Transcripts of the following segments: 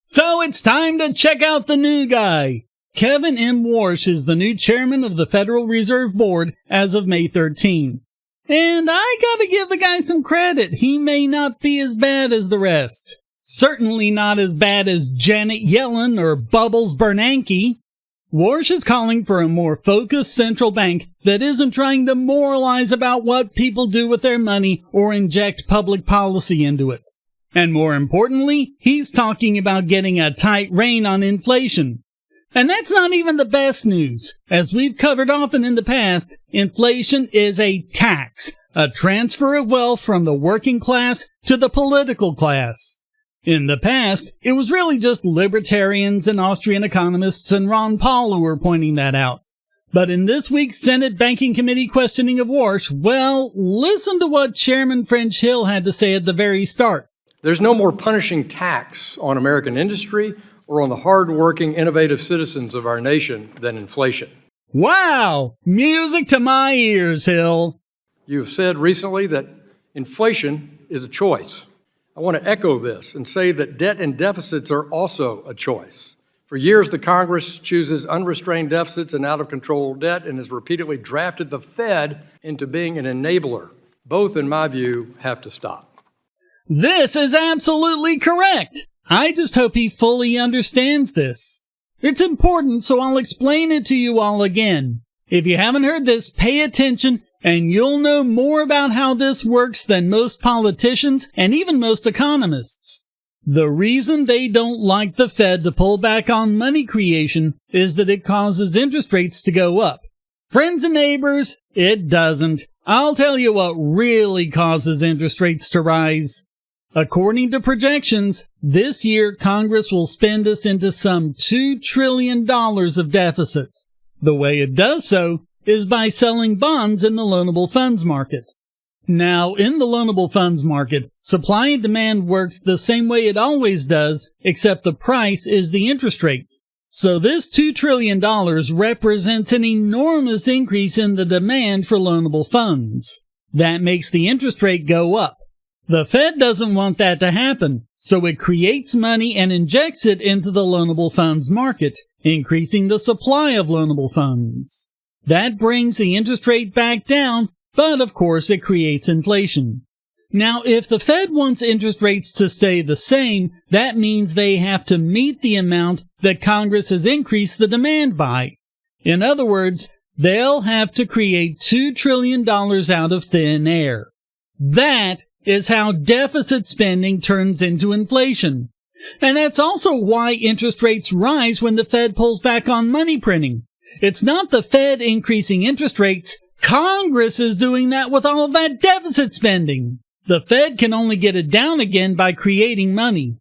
So it's time to check out the new guy. Kevin M. Warsh is the new chairman of the Federal Reserve Board as of May 13. And I gotta give the guy some credit. He may not be as bad as the rest. Certainly not as bad as Janet Yellen or Bubbles Bernanke. Warsh is calling for a more focused central bank that isn't trying to moralize about what people do with their money or inject public policy into it. And more importantly, he's talking about getting a tight rein on inflation. And that's not even the best news. As we've covered often in the past, inflation is a tax, a transfer of wealth from the working class to the political class. In the past, it was really just libertarians and Austrian economists and Ron Paul who were pointing that out. But in this week's Senate Banking Committee questioning of Warsh, well, listen to what Chairman French Hill had to say at the very start. There's no more punishing tax on American industry or on the hard-working, innovative citizens of our nation than inflation. Wow! Music to my ears, Hill. You have said recently that inflation is a choice. I want to echo this and say that debt and deficits are also a choice. For years, the Congress chooses unrestrained deficits and out-of-control debt and has repeatedly drafted the Fed into being an enabler. Both, in my view, have to stop. This is absolutely correct. I just hope he fully understands this. It's important, so I'll explain it to you all again. If you haven't heard this, pay attention, and you'll know more about how this works than most politicians and even most economists. The reason they don't like the Fed to pull back on money creation is that it causes interest rates to go up. Friends and neighbors, it doesn't. I'll tell you what really causes interest rates to rise. According to projections, this year Congress will spend us into some $2 trillion of deficit. The way it does so is by selling bonds in the loanable funds market. Now, in the loanable funds market, supply and demand works the same way it always does, except the price is the interest rate. So this $2 trillion represents an enormous increase in the demand for loanable funds. That makes the interest rate go up. The Fed doesn't want that to happen, so it creates money and injects it into the loanable funds market, increasing the supply of loanable funds. That brings the interest rate back down, but of course it creates inflation. Now, if the Fed wants interest rates to stay the same, that means they have to meet the amount that Congress has increased the demand by. In other words, they'll have to create $2 trillion out of thin air. That is how deficit spending turns into inflation. And that's also why interest rates rise when the Fed pulls back on money printing. It's not the Fed increasing interest rates. Congress is doing that with all of that deficit spending. The Fed can only get it down again by creating money.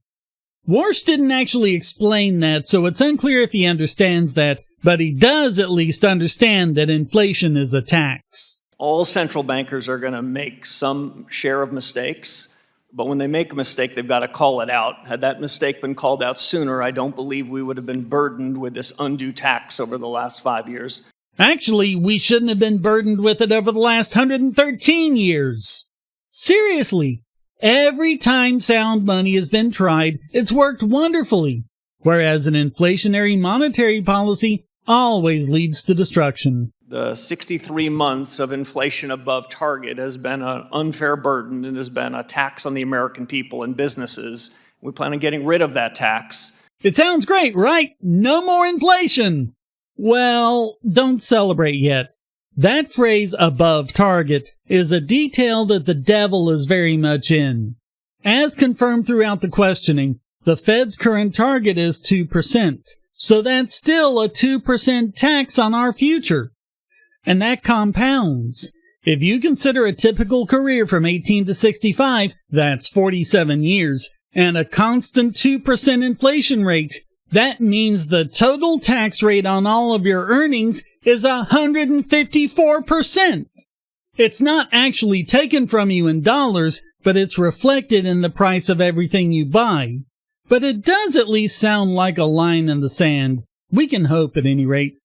Warsh didn't actually explain that, so it's unclear if he understands that, but he does at least understand that inflation is a tax. All central bankers are going to make some share of mistakes, but when they make a mistake, they've got to call it out. Had that mistake been called out sooner, I don't believe we would have been burdened with this undue tax over the last 5 years. Actually, we shouldn't have been burdened with it over the last 113 years. Seriously, every time sound money has been tried, it's worked wonderfully, whereas an inflationary monetary policy always leads to destruction. The 63 months of inflation above target has been an unfair burden and has been a tax on the American people and businesses. We plan on getting rid of that tax. It sounds great, right? No more inflation! Well, don't celebrate yet. That phrase, above target, is a detail that the devil is very much in. As confirmed throughout the questioning, the Fed's current target is 2%, so that's still a 2% tax on our future. And that compounds. If you consider a typical career from 18 to 65, that's 47 years, and a constant 2% inflation rate, that means the total tax rate on all of your earnings is 154%. It's not actually taken from you in dollars, but it's reflected in the price of everything you buy. But it does at least sound like a line in the sand. We can hope at any rate.